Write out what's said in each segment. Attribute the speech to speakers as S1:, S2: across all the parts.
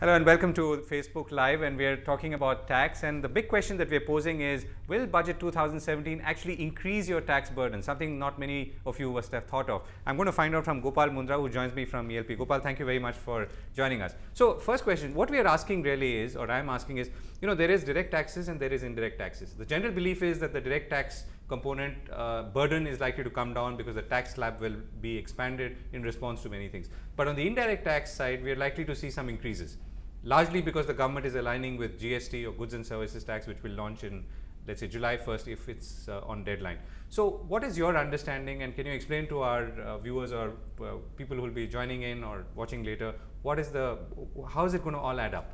S1: Hello and welcome to Facebook Live, and we are talking about tax, and the big question that we are posing is, will budget 2017 actually increase your tax burden? Something not many of you must have thought of. I'm going to find out from Gopal Mundhra, who joins me from ELP. Gopal, thank you very much for joining us. So first question, what we are asking really is, or I'm asking is, there is direct taxes and there is indirect taxes. The general belief is that the direct tax component burden is likely to come down because the tax slab will be expanded in response to many things. But on the indirect tax side, we are likely to see some increases, largely because the government is aligning with GST, or goods and services tax, which will launch in, let's say, July 1st if it's on deadline. So what is your understanding, and can you explain to our viewers or people who will be joining in or watching later, how is it going to all add up?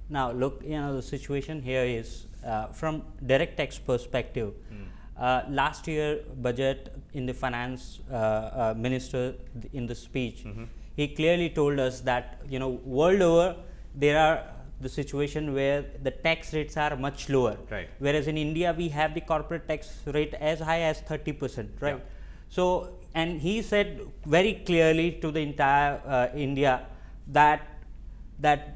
S2: Now look, the situation here is from direct tax perspective. Last year budget, in the finance minister in the speech, he clearly told us that world over there are the situation where the tax rates are much lower,
S1: right?
S2: Whereas in India we have the corporate tax rate as high as 30%, right? Yeah. So, and he said very clearly to the entire India that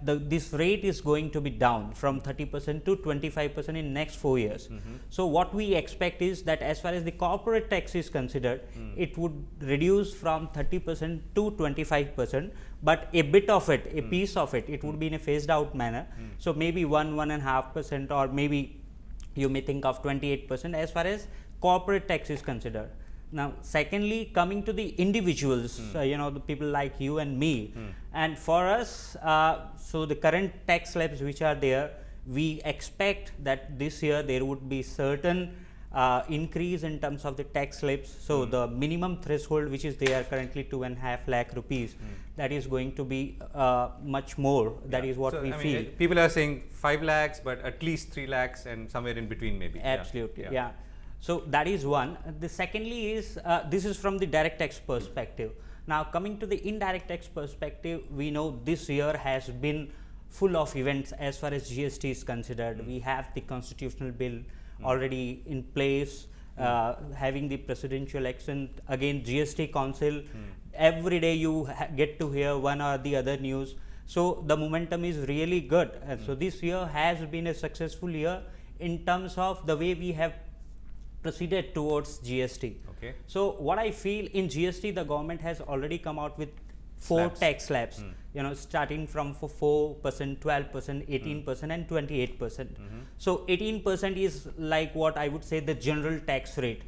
S2: this rate is going to be down from 30% to 25% in next 4 years. So what we expect is that as far as the corporate tax is considered, it would reduce from 30% to 25%, but a bit of it, a piece of it would be in a phased out manner. So maybe 1.5%, or maybe you may think of 28% as far as corporate tax is considered. Now secondly, coming to the individuals, the people like you and me, and for us, so the current tax slabs which are there, we expect that this year there would be certain increase in terms of the tax slabs. So the minimum threshold which is there currently 2.5 lakh rupees, that is going to be much more. That is what we feel.
S1: People are saying 5 lakhs, but at least 3 lakhs and somewhere in between maybe.
S2: Absolutely, yeah. So that is one. The secondly is, this is from the direct tax perspective. Now coming to the indirect tax perspective, we know this year has been full of events as far as GST is considered. We have the constitutional bill already in place, having the presidential election, again GST council. Every day you get to hear one or the other news. So the momentum is really good. And so this year has been a successful year in terms of the way we have proceeded towards GST.
S1: Okay.
S2: So what I feel, in GST the government has already come out with 4 tax slabs, starting from 4%, 12%, 18% and 28%. So 18% is like what I would say the general tax rate.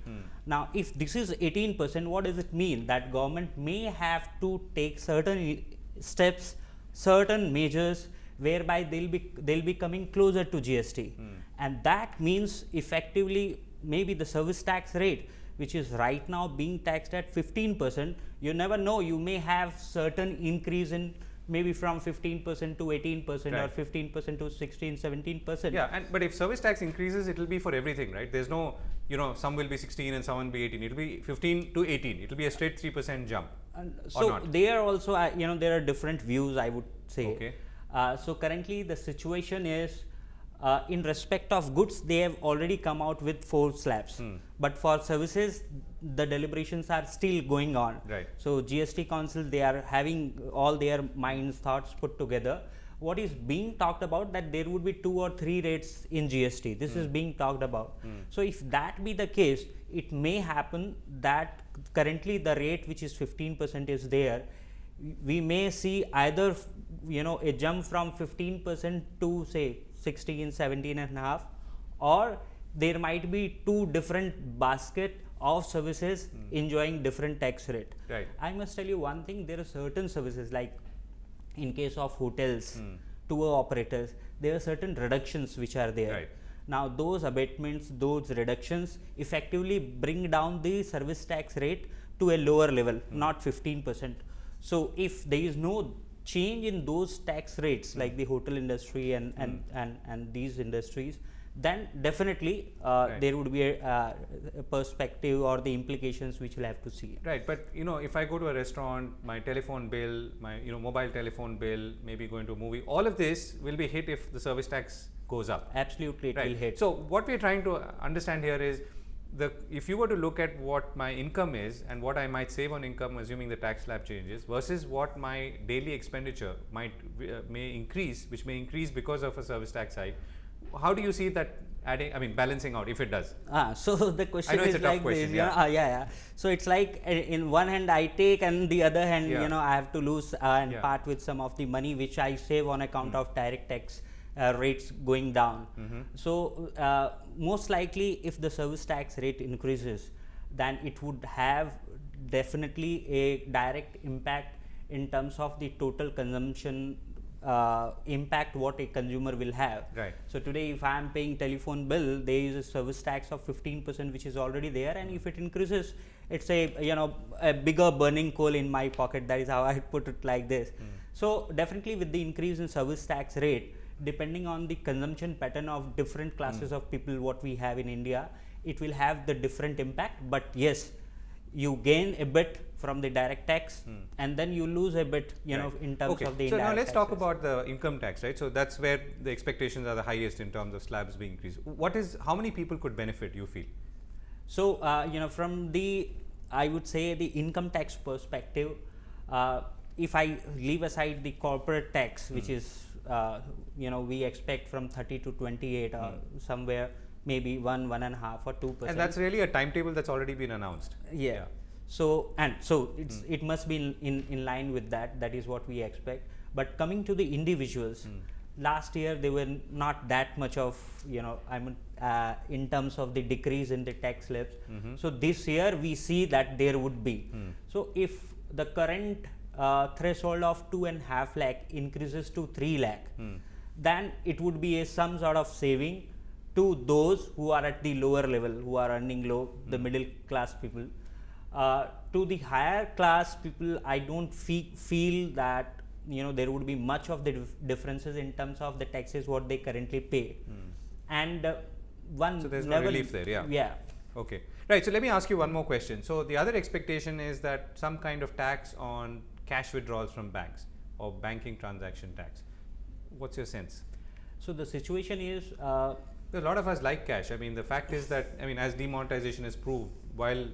S2: Now if this is 18%, what does it mean? That government may have to take certain steps, certain measures whereby they'll be coming closer to GST, and that means effectively maybe the service tax rate, which is right now being taxed at 15%, you never know, you may have certain increase in maybe from 15% to 18%, right, or 15% to 16, 17%.
S1: Yeah, but if service tax increases, it will be for everything, right? There's no, some will be 16 and some will be 18. It will be 15 to 18. It will be a straight 3% jump.
S2: So there also, there are different views, I would say.
S1: Okay.
S2: So currently the situation is, in respect of goods, they have already come out with 4 slabs, but for services the deliberations are still going on.
S1: Right.
S2: So GST council, they are having all their thoughts put together. What is being talked about, that there would be 2 or 3 rates in GST. This is being talked about. So if that be the case, it may happen that currently the rate which is 15% is there. We may see either a jump from 15% to say 16, 17 and a half, or there might be 2 different basket of services enjoying different tax rate.
S1: Right.
S2: I must tell you one thing, there are certain services, like in case of hotels, tour operators, there are certain reductions which are there.
S1: Right.
S2: Now those abatements, those reductions effectively bring down the service tax rate to a lower level, not 15%. So if there is no change in those tax rates, like the hotel industry and these industries, then definitely
S1: right,
S2: there would be a perspective or the implications which we'll have to see.
S1: Right, but if I go to a restaurant, my telephone bill, my mobile telephone bill, maybe going to a movie, all of this will be hit if the service tax goes up.
S2: Absolutely, it
S1: right,
S2: will hit.
S1: So what we're trying to understand here is, if you were to look at what my income is and what I might save on income, assuming the tax slab changes, versus what my daily expenditure may increase, which may increase because of a service tax hike, how do you see that balancing out, if it does?
S2: So the question
S1: I know
S2: is
S1: it's a tough
S2: like
S1: question,
S2: this, yeah. So it's like in one hand I take, and the other hand,
S1: Yeah.
S2: I have to lose and
S1: Yeah.
S2: part with some of the money which I save on account of direct tax rates going down. So most likely, if the service tax rate increases, then it would have definitely a direct impact in terms of the total consumption impact what a consumer will have.
S1: Right.
S2: So today, if I am paying telephone bill, there is a service tax of 15% which is already there, and if it increases, it's a bigger burning coal in my pocket. That is how I put it like this. So definitely, with the increase in service tax rate, depending on the consumption pattern of different classes of people what we have in India, it will have the different impact. But yes, you gain a bit from the direct tax, and then you lose a bit, in terms of the indirect.
S1: So now let's talk
S2: taxes.
S1: about the income tax, right? So that's where the expectations are the highest in terms of slabs being increased. How many people could benefit, you feel?
S2: So from the, I would say, the income tax perspective, if I leave aside the corporate tax, which is we expect from 30 to 28 or somewhere maybe 1.5 or 2%.
S1: And that's really a timetable that's already been announced.
S2: Yeah. So it must be in line with that. That is what we expect. But coming to the individuals, last year they were not that much of in terms of the decrease in the tax slabs. So this year we see that there would be. So if the current threshold of 2.5 lakh increases to 3 lakh, then it would be some sort of saving to those who are at the lower level, who are earning low, the middle class people. To the higher class people, I don't feel that there would be much of the differences in terms of the taxes what they currently pay. And
S1: so there's no relief there.
S2: Yeah.
S1: Okay. Right. So let me ask you one more question. So the other expectation is that some kind of tax on cash withdrawals from banks, or banking transaction tax. What's your sense?
S2: So the situation is,
S1: a lot of us like cash. The fact is that, as demonetization has proved, while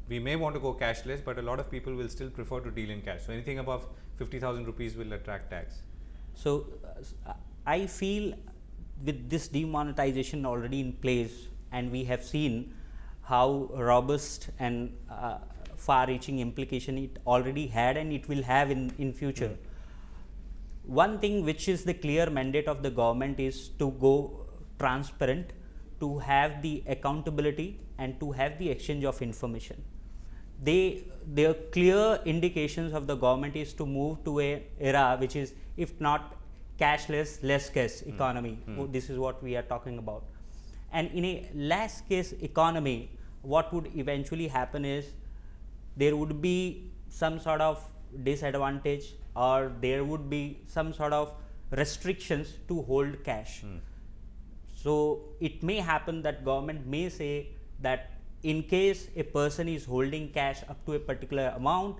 S1: we may want to go cashless, but a lot of people will still prefer to deal in cash. So anything above 50,000 rupees will attract tax.
S2: So I feel with this demonetization already in place, and we have seen how robust and far-reaching implication it already had and it will have in future. One thing which is the clear mandate of the government is to go transparent, to have the accountability, and to have the exchange of information. Their clear indications of the government is to move to a era which is, if not cashless, less cash economy. This is what we are talking about. And in a less cash economy, what would eventually happen is there would be some sort of disadvantage, or there would be some sort of restrictions to hold cash. So it may happen that government may say that in case a person is holding cash up to a particular amount,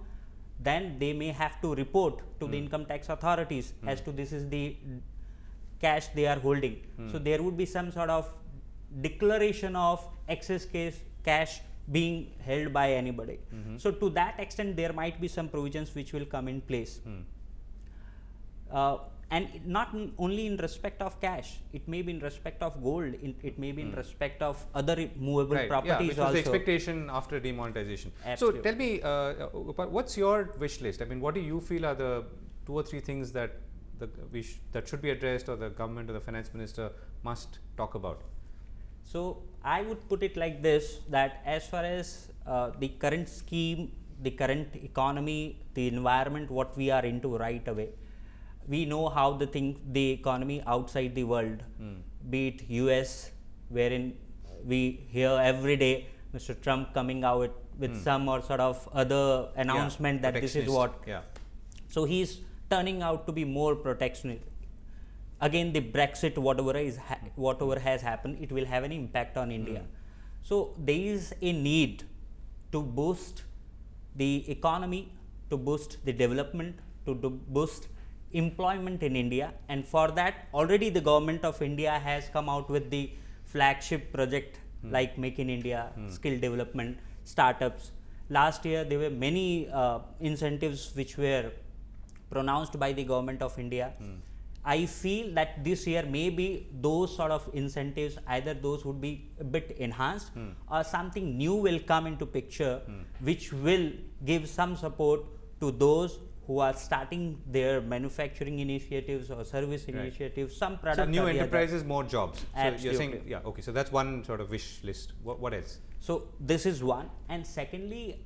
S2: then they may have to report to the income tax authorities as to this is the cash they are holding. So there would be some sort of declaration of excess cash being held by anybody. So to that extent, there might be some provisions which will come in place. And not only in respect of cash, it may be in respect of gold, it may be in respect of other movable properties
S1: which was
S2: also.
S1: the expectation after demonetization.
S2: Absolutely.
S1: So tell me, what's your wish list? What do you feel are the 2 or 3 things that that should be addressed, or the government or the finance minister must talk about?
S2: So I would put it like this, that as far as the current scheme, the current economy, the environment what we are into right away, we know how the economy outside the world, be it US, wherein we hear every day Mr. Trump coming out with some or sort of other announcement that this is what. So he's turning out to be more protectionist. Again, the Brexit, whatever has happened, it will have an impact on India. So there is a need to boost the economy, to boost the development, to boost employment in India, and for that already the government of India has come out with the flagship project like Make in India, skill development, startups. Last year there were many incentives which were pronounced by the government of India. I feel that this year maybe those sort of incentives, either those would be a bit enhanced or something new will come into picture which will give some support to those who are starting their manufacturing initiatives or service initiatives, some product.
S1: So new enterprises, more jobs.
S2: Absolutely.
S1: So you're saying, yeah, okay. So that's one sort of wish list. What else?
S2: So this is one, and secondly,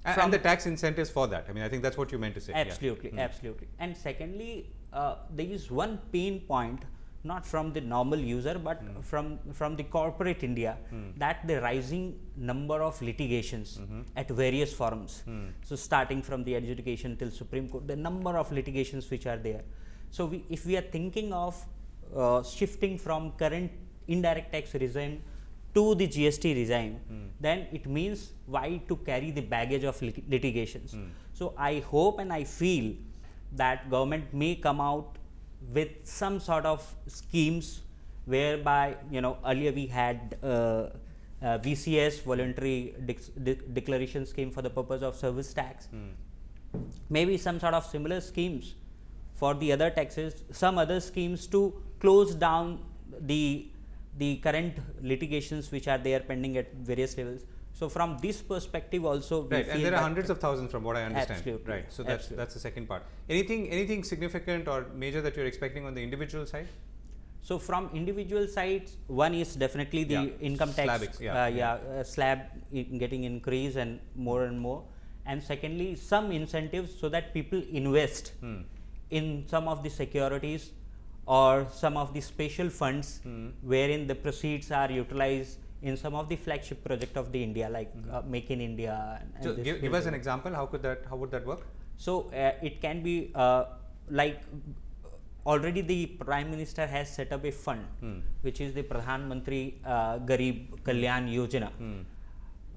S1: and the tax incentives for that. I mean, I think that's what you meant to say.
S2: Absolutely, absolutely. And secondly, there is one pain point, not from the normal user, but from the corporate India, that the rising number of litigations at various forums. So starting from the adjudication till Supreme Court, the number of litigations which are there. So if we are thinking of shifting from current indirect tax regime to the GST regime, then it means why to carry the baggage of litigations. So I hope and I feel that government may come out with some sort of schemes whereby, earlier we had VCS, voluntary declaration scheme for the purpose of service tax. Maybe some sort of similar schemes for the other taxes, some other schemes to close down the current litigations which are there pending at various levels. So from this perspective also, we feel
S1: and there are hundreds of thousands from what I understand.
S2: Absolutely.
S1: Right. So that's the second part. Anything significant or major that you're expecting on the individual side?
S2: So from individual sides, one is definitely the income tax slab getting increased and more, and secondly some incentives so that people invest in some of the securities or some of the special funds wherein the proceeds are utilized in some of the flagship project of the India, like Make in India.
S1: So give us an example. How would that work?
S2: So it can be like already the Prime Minister has set up a fund which is the Pradhan Mantri Garib Kalyan Yojana.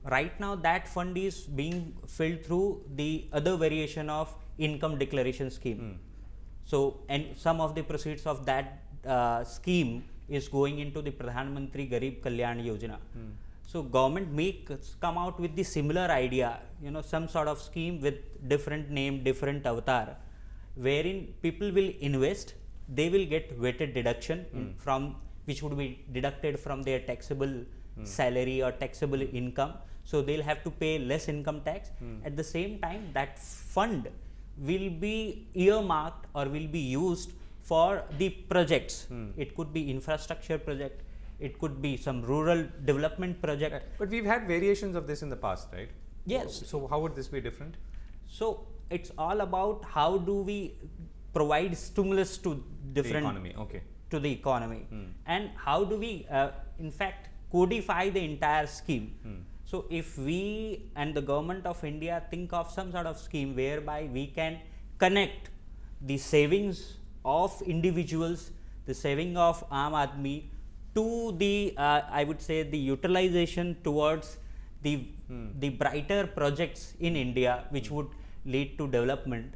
S2: Right now that fund is being filled through the other variation of income declaration scheme. So, and some of the proceeds of that scheme is going into the Pradhan Mantri Garib Kalyan Yojana. So government may come out with the similar idea, some sort of scheme with different name, different avatar, wherein people will invest, they will get weighted deduction from which would be deducted from their taxable salary or taxable income. So they'll have to pay less income tax. At the same time, that fund will be earmarked or will be used for the projects. It could be infrastructure project, it could be some rural development project.
S1: Right. But we've had variations of this in the past, right?
S2: Yes.
S1: So how would this be different?
S2: So it's all about how do we provide stimulus to different to the economy, and how do we in fact codify the entire scheme. So if we and the government of India think of some sort of scheme whereby we can connect the savings of individuals, the saving of Aam Aadmi, to the I would say the utilization towards the brighter projects in India which would lead to development,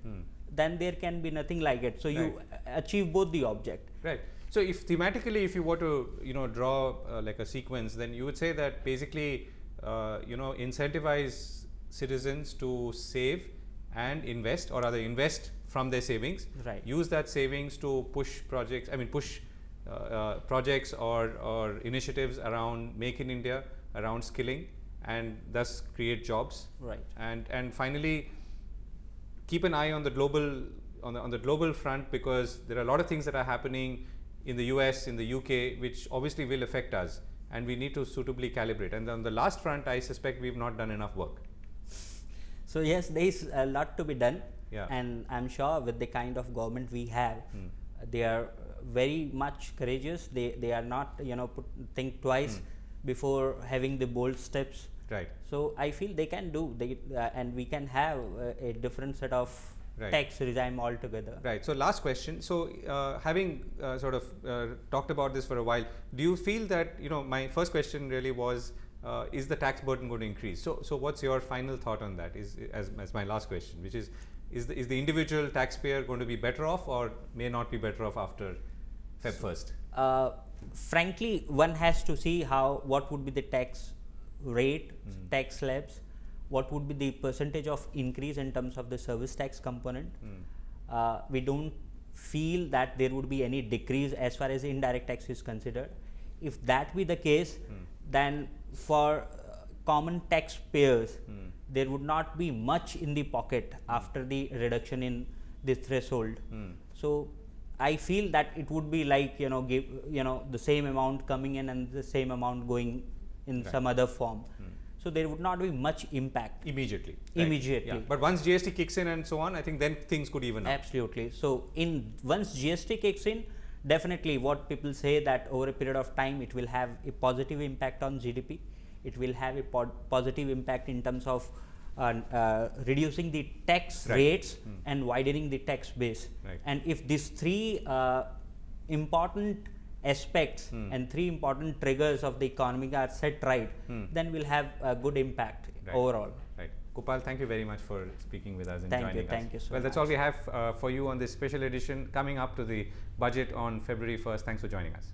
S2: then there can be nothing like it. So you achieve both the object.
S1: Right. So if thematically, if you were to draw like a sequence, then you would say that basically incentivize citizens to save and invest, or rather invest from their savings.
S2: Right.
S1: Use that savings to push projects. Projects or initiatives around Make in India, around skilling, and thus create jobs.
S2: Right.
S1: And finally, keep an eye on the global front, because there are a lot of things that are happening in the US, in the UK, which obviously will affect us, and we need to suitably calibrate. And on the last front, I suspect we've not done enough work.
S2: So yes, there is a lot to be done,
S1: Yeah.
S2: and I'm sure with the kind of government we have, they are very much courageous. They are not think twice before having the bold steps.
S1: Right.
S2: So I feel they can do and we can have a different set of tax regime altogether.
S1: Right. So last question. So having talked about this for a while, do you feel that my first question really was, is the tax burden going to increase? So what's your final thought on that? As my last question, which is the individual taxpayer going to be better off, or may not be better off after Feb 1st?
S2: Frankly, one has to see what would be the tax rate, tax slabs, what would be the percentage of increase in terms of the service tax component. We don't feel that there would be any decrease as far as indirect tax is considered. If that be the case, then for common taxpayers, there would not be much in the pocket after the reduction in the threshold. So I feel that it would be like, give the same amount coming in and the same amount going in some other form. So there would not be much impact
S1: Immediately.
S2: immediately.
S1: Yeah. But once GST kicks in and so on, I think then things could even out.
S2: Absolutely. So once GST kicks in, definitely what people say that over a period of time it will have a positive impact on GDP. It will have a positive impact in terms of reducing the tax rates and widening the tax base. And if these three important aspects and three important triggers of the economy are set right, then we'll have a good impact overall.
S1: Right. Gopal, thank you very much for speaking with us and joining us.
S2: Thank you so much.
S1: Well, that's all we have for you on this special edition coming up to the budget on February 1st. Thanks for joining us.